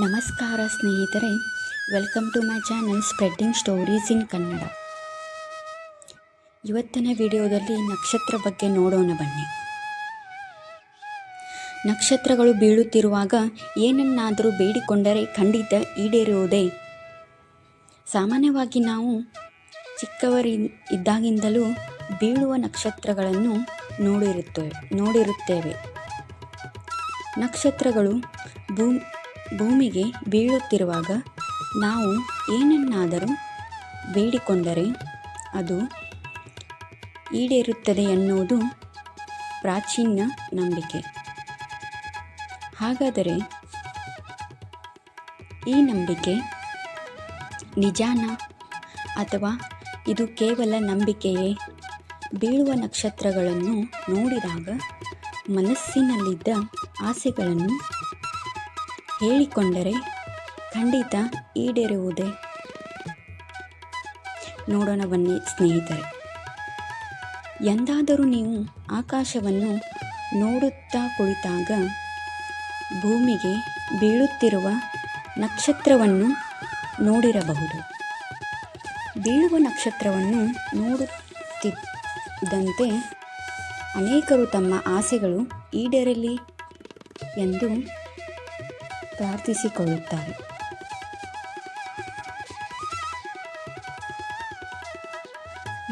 ನಮಸ್ಕಾರ ಸ್ನೇಹಿತರೆ, welcome to my channel spreading stories in Kannada. ಇವತ್ತಿನ ವಿಡಿಯೋದಲ್ಲಿ ನಕ್ಷತ್ರ ಬಗ್ಗೆ ನೋಡೋಣ ಬನ್ನಿ. ನಕ್ಷತ್ರಗಳು ಬೀಳುತ್ತಿರುವಾಗ ಏನನ್ನಾದರೂ ಬೇಡಿಕೊಂಡರೆ ಖಂಡಿತ ಈಡೇರುವುದೇ. ಸಾಮಾನ್ಯವಾಗಿ ನಾವು ಇದ್ದಾಗಿಂದಲೂ ಬೀಳುವ ನಕ್ಷತ್ರಗಳನ್ನು ನೋಡಿರುತ್ತೇವೆ. ನಕ್ಷತ್ರಗಳು ಭೂಮಿಗೆ ಬೀಳುತ್ತಿರುವಾಗ ನಾವು ಏನನ್ನಾದರೂ ಬೇಡಿಕೊಂಡರೆ ಅದು ಈಡೇರುತ್ತದೆ ಎನ್ನುವುದು ಪ್ರಾಚೀನ ನಂಬಿಕೆ. ಹಾಗಾದರೆ ಈ ನಂಬಿಕೆ ನಿಜಾನಾ ಅಥವಾ ಇದು ಕೇವಲ ನಂಬಿಕೆಯೇ? ಬೀಳುವ ನಕ್ಷತ್ರಗಳನ್ನು ನೋಡಿದಾಗ ಮನಸ್ಸಿನಲ್ಲಿದ್ದ ಆಸೆಗಳನ್ನು ಹೇಳಿಕೊಂಡರೆ ಖಂಡಿತ ಈಡೇರುವುದೇ? ನೋಡೋಣ ಬನ್ನಿ ಸ್ನೇಹಿತರೆ. ಎಂದಾದರೂ ನೀವು ಆಕಾಶವನ್ನು ನೋಡುತ್ತಾ ಕುಳಿತಾಗ ಭೂಮಿಗೆ ಬೀಳುತ್ತಿರುವ ನಕ್ಷತ್ರವನ್ನು ನೋಡಿರಬಹುದು. ಬೀಳುವ ನಕ್ಷತ್ರವನ್ನು ನೋಡುತ್ತಿದ್ದಂತೆ ಅನೇಕರು ತಮ್ಮ ಆಸೆಗಳು ಈಡೇರಲಿ ಎಂದು ಪ್ರಾರ್ಥಿಸಿಕೊಳ್ಳುತ್ತಾರೆ.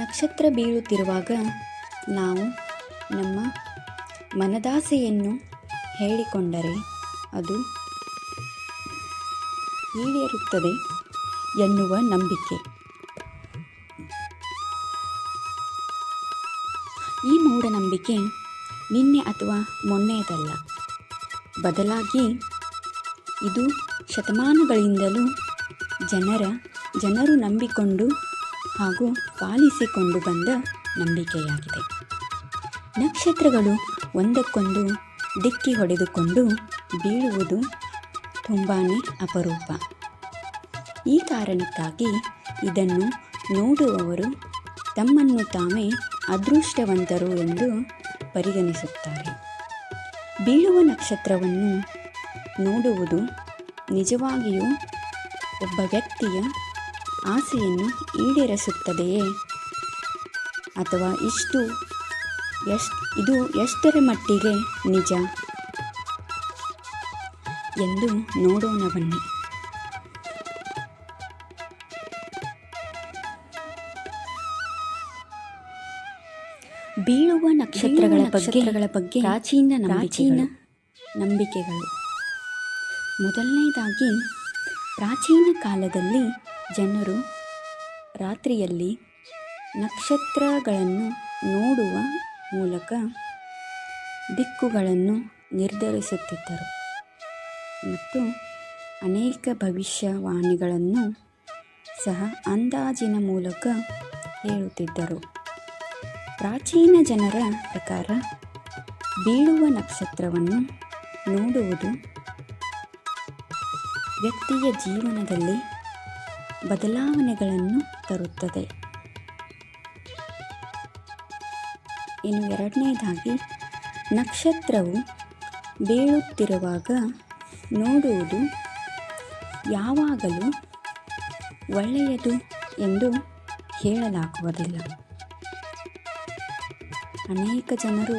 ನಕ್ಷತ್ರ ಬೀಳುತ್ತಿರುವಾಗ ನಾವು ನಮ್ಮ ಮನದಾಸೆಯನ್ನು ಹೇಳಿಕೊಂಡರೆ ಅದು ಈಡೇರುತ್ತದೆ ಎನ್ನುವ ನಂಬಿಕೆ. ಈ ಮೂಢನಂಬಿಕೆ ನಿನ್ನೆ ಅಥವಾ ಮೊನ್ನೆಯದಲ್ಲ, ಬದಲಾಗಿ ಇದು ಶತಮಾನಗಳಿಂದಲೂ ಜನರು ನಂಬಿಕೊಂಡು ಹಾಗೂ ಪಾಲಿಸಿಕೊಂಡು ಬಂದ ನಂಬಿಕೆಯಾಗಿದೆ. ನಕ್ಷತ್ರಗಳು ಒಂದಕ್ಕೊಂದು ಡಿಕ್ಕಿ ಹೊಡೆದುಕೊಂಡು ಬೀಳುವುದು ತುಂಬಾ ಅಪರೂಪ. ಈ ಕಾರಣಕ್ಕಾಗಿ ಇದನ್ನು ನೋಡುವವರು ತಮ್ಮನ್ನು ತಾವೇ ಅದೃಷ್ಟವಂತರು ಎಂದು ಪರಿಗಣಿಸುತ್ತಾರೆ. ಬೀಳುವ ನಕ್ಷತ್ರವನ್ನು ನೋಡುವುದು ನಿಜವಾಗಿಯೂ ಒಬ್ಬ ವ್ಯಕ್ತಿಯ ಆಸೆಯನ್ನು ಈಡೇರಿಸುತ್ತದೆಯೇ ಅಥವಾ ಇದು ಎಷ್ಟರ ಮಟ್ಟಿಗೆ ನಿಜ ಎಂದು ನೋಡೋಣ ಬನ್ನಿ. ಬೀಳುವ ನಕ್ಷತ್ರಗಳ ಬಗ್ಗೆ ಪ್ರಾಚೀನ ನಂಬಿಕೆಗಳು. ಮೊದಲನೇದಾಗಿ, ಪ್ರಾಚೀನ ಕಾಲದಲ್ಲಿ ಜನರು ರಾತ್ರಿಯಲ್ಲಿ ನಕ್ಷತ್ರಗಳನ್ನು ನೋಡುವ ಮೂಲಕ ದಿಕ್ಕುಗಳನ್ನು ನಿರ್ಧರಿಸುತ್ತಿದ್ದರು ಮತ್ತು ಅನೇಕ ಭವಿಷ್ಯವಾಣಿಗಳನ್ನು ಸಹ ಅಂದಾಜಿನ ಮೂಲಕ ಹೇಳುತ್ತಿದ್ದರು. ಪ್ರಾಚೀನ ಜನರ ಪ್ರಕಾರ ಬೀಳುವ ನಕ್ಷತ್ರವನ್ನು ನೋಡುವುದು ವ್ಯಕ್ತಿಯ ಜೀವನದಲ್ಲಿ ಬದಲಾವಣೆಗಳನ್ನು ತರುತ್ತದೆ. ಇನ್ನು ಎರಡನೇದಾಗಿ, ನಕ್ಷತ್ರವು ಬೀಳುತ್ತಿರುವಾಗ ನೋಡುವುದು ಯಾವಾಗಲೂ ಒಳ್ಳೆಯದು ಎಂದು ಹೇಳಲಾಗುವುದಿಲ್ಲ. ಅನೇಕ ಜನರು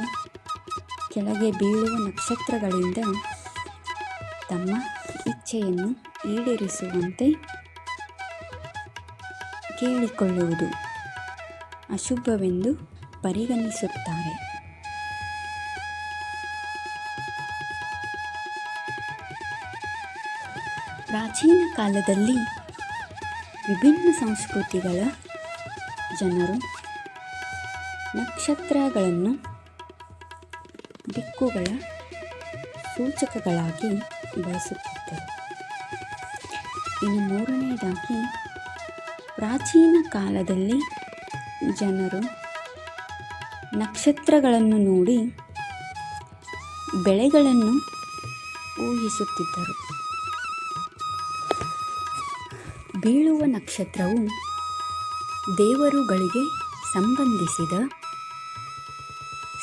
ಕೆಳಗೆ ಬೀಳುವ ನಕ್ಷತ್ರಗಳಿಂದ ತಮ್ಮ ಇಚ್ಛೆಯನ್ನು ಈಡೇರಿಸುವಂತೆ ಕೇಳಿಕೊಳ್ಳುವುದು ಅಶುಭವೆಂದು ಪರಿಗಣಿಸುತ್ತಾರೆ. ಪ್ರಾಚೀನ ಕಾಲದಲ್ಲಿ ವಿಭಿನ್ನ ಸಂಸ್ಕೃತಿಗಳ ಜನರು ನಕ್ಷತ್ರಗಳನ್ನು ದಿಕ್ಕುಗಳ ಸೂಚಕಗಳಾಗಿ ಬಳಸುತ್ತಿದ್ದರು. ಇನ್ನು ಮೂರನೆಯದಾಗಿ, ಪ್ರಾಚೀನ ಕಾಲದಲ್ಲಿ ಜನರು ನಕ್ಷತ್ರಗಳನ್ನು ನೋಡಿ ಬೆಳೆಗಳನ್ನು ಊಹಿಸುತ್ತಿದ್ದರು. ಬೀಳುವ ನಕ್ಷತ್ರವು ದೇವರುಗಳಿಗೆ ಸಂಬಂಧಿಸಿದ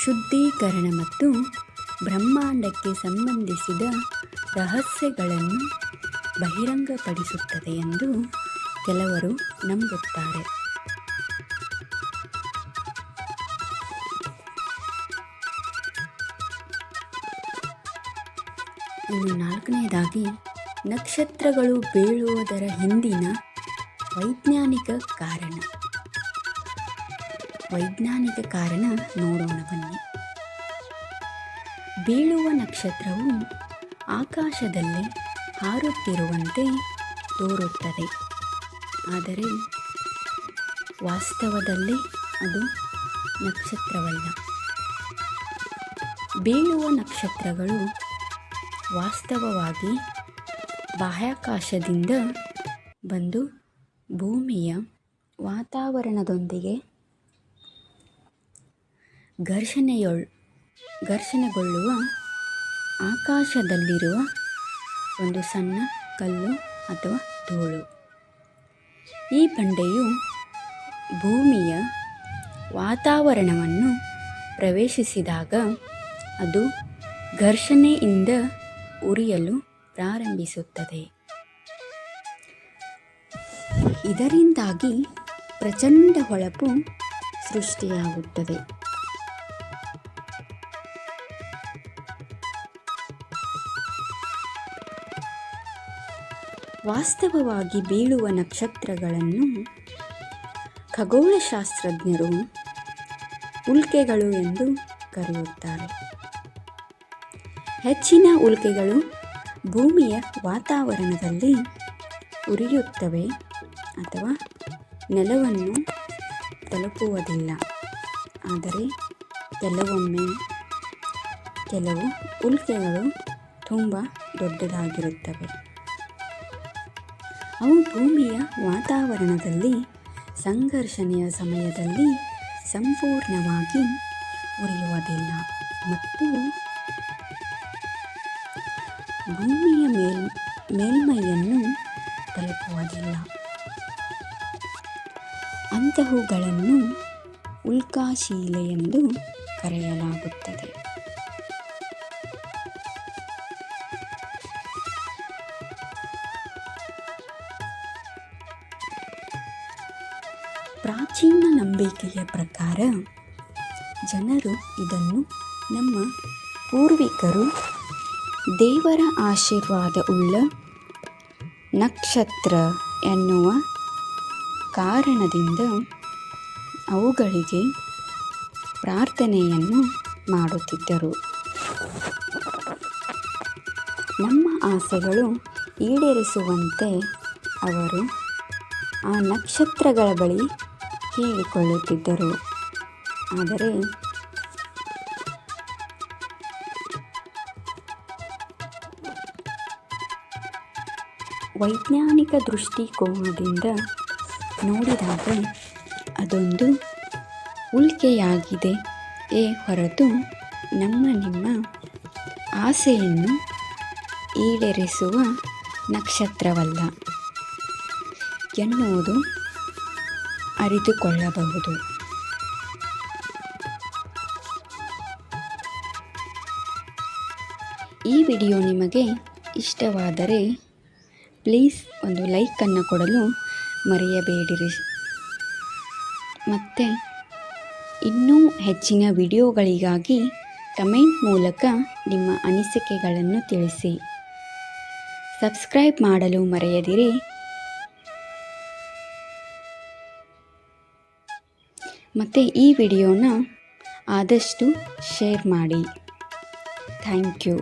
ಶುದ್ಧೀಕರಣ ಮತ್ತು ಬ್ರಹ್ಮಾಂಡಕ್ಕೆ ಸಂಬಂಧಿಸಿದ ರಹಸ್ಯಗಳನ್ನು ಬಹಿರಂಗಪಡಿಸುತ್ತದೆ ಎಂದು ಕೆಲವರು ನಂಬುತ್ತಾರೆ. ಇನ್ನು ನಾಲ್ಕನೆಯದಾಗಿ, ನಕ್ಷತ್ರಗಳು ಬೀಳುವುದರ ಹಿಂದಿನ ವೈಜ್ಞಾನಿಕ ಕಾರಣ ನೋಡೋಣ ಬನ್ನಿ. ಬೀಳುವ ನಕ್ಷತ್ರವು ಆಕಾಶದಲ್ಲಿ ಹಾರುತ್ತಿರುವಂತೆ ತೋರುತ್ತದೆ, ಆದರೆ ವಾಸ್ತವದಲ್ಲಿ ಅದು ನಕ್ಷತ್ರವಲ್ಲ. ಬೀಳುವ ನಕ್ಷತ್ರಗಳು ವಾಸ್ತವವಾಗಿ ಬಾಹ್ಯಾಕಾಶದಿಂದ ಬಂದು ಭೂಮಿಯ ವಾತಾವರಣದೊಂದಿಗೆ ಘರ್ಷಣೆಗೊಳ್ಳುವ ಆಕಾಶದಲ್ಲಿರುವ ಒಂದು ಸಣ್ಣ ಕಲ್ಲು ಅಥವಾ ಧೂಳು. ಈ ಬಂಡೆಯು ಭೂಮಿಯ ವಾತಾವರಣವನ್ನು ಪ್ರವೇಶಿಸಿದಾಗ ಅದು ಘರ್ಷಣೆಯಿಂದ ಉರಿಯಲು ಪ್ರಾರಂಭಿಸುತ್ತದೆ. ಇದರಿಂದಾಗಿ ಪ್ರಚಂಡ ಹೊಳಪು ಸೃಷ್ಟಿಯಾಗುತ್ತದೆ. ವಾಸ್ತವವಾಗಿ ಬೀಳುವ ನಕ್ಷತ್ರಗಳನ್ನು ಖಗೋಳಶಾಸ್ತ್ರಜ್ಞರು ಉಲ್ಕೆಗಳು ಎಂದು ಕರೆಯುತ್ತಾರೆ. ಹೆಚ್ಚಿನ ಉಲ್ಕೆಗಳು ಭೂಮಿಯ ವಾತಾವರಣದಲ್ಲಿ ಉರಿಯುತ್ತವೆ ಅಥವಾ ನೆಲವನ್ನು ತಲುಪುವುದಿಲ್ಲ. ಆದರೆ ಕೆಲವು ಉಲ್ಕೆಗಳು ತುಂಬ ದೊಡ್ಡದಾಗಿರುತ್ತವೆ. ಅವು ಭೂಮಿಯ ವಾತಾವರಣದಲ್ಲಿ ಸಂಘರ್ಷಣೆಯ ಸಮಯದಲ್ಲಿ ಸಂಪೂರ್ಣವಾಗಿ ಉರಿಯುವುದಿಲ್ಲ ಮತ್ತು ಭೂಮಿಯ ಮೇಲ್ಮೈಯನ್ನು ತಲುಪುವುದಿಲ್ಲ. ಅಂತಹವುಗಳನ್ನು ಉಲ್ಕಾಶೀಲೆ ಎಂದು ಕರೆಯಲಾಗುತ್ತದೆ. ಪ್ರಾಚೀನ ನಂಬಿಕೆಯ ಪ್ರಕಾರ ಜನರು ಇದನ್ನು ನಮ್ಮ ಪೂರ್ವಿಕರು ದೇವರ ಆಶೀರ್ವಾದವುಳ್ಳ ನಕ್ಷತ್ರ ಎನ್ನುವ ಕಾರಣದಿಂದ ಅವುಗಳಿಗೆ ಪ್ರಾರ್ಥನೆಯನ್ನು ಮಾಡುತ್ತಿದ್ದರು. ನಮ್ಮ ಆಸೆಗಳು ಈಡೇರಿಸುವಂತೆ ಅವರು ಆ ನಕ್ಷತ್ರಗಳ ಬಳಿ ಕೇಳಿಕೊಳ್ಳುತ್ತಿದ್ದರು. ಆದರೆ ವೈಜ್ಞಾನಿಕ ದೃಷ್ಟಿಕೋನದಿಂದ ನೋಡಿದಾಗ ಅದೊಂದು ಉಲ್ಕೆಯಾಗಿದೆ ಹೊರತು ನಿಮ್ಮ ಆಸೆಯನ್ನು ಈಡೇರಿಸುವ ನಕ್ಷತ್ರವಲ್ಲ ಎನ್ನುವುದು ಅರಿತುಕೊಳ್ಳಬಹುದು. ಈ ವಿಡಿಯೋ ನಿಮಗೆ ಇಷ್ಟವಾದರೆ ಪ್ಲೀಸ್ ಒಂದು ಲೈಕನ್ನು ಕೊಡಲು ಮರೆಯಬೇಡಿರಿ. ಮತ್ತು ಇನ್ನೂ ಹೆಚ್ಚಿನ ವಿಡಿಯೋಗಳಿಗಾಗಿ ಕಮೆಂಟ್ ಮೂಲಕ ನಿಮ್ಮ ಅನಿಸಿಕೆಗಳನ್ನು ತಿಳಿಸಿ. ಸಬ್ಸ್ಕ್ರೈಬ್ ಮಾಡಲು ಮರೆಯದಿರಿ. ಮತ್ತು ಈ ವಿಡಿಯೋನ ಆದಷ್ಟು ಶೇರ್ ಮಾಡಿ. Thank you.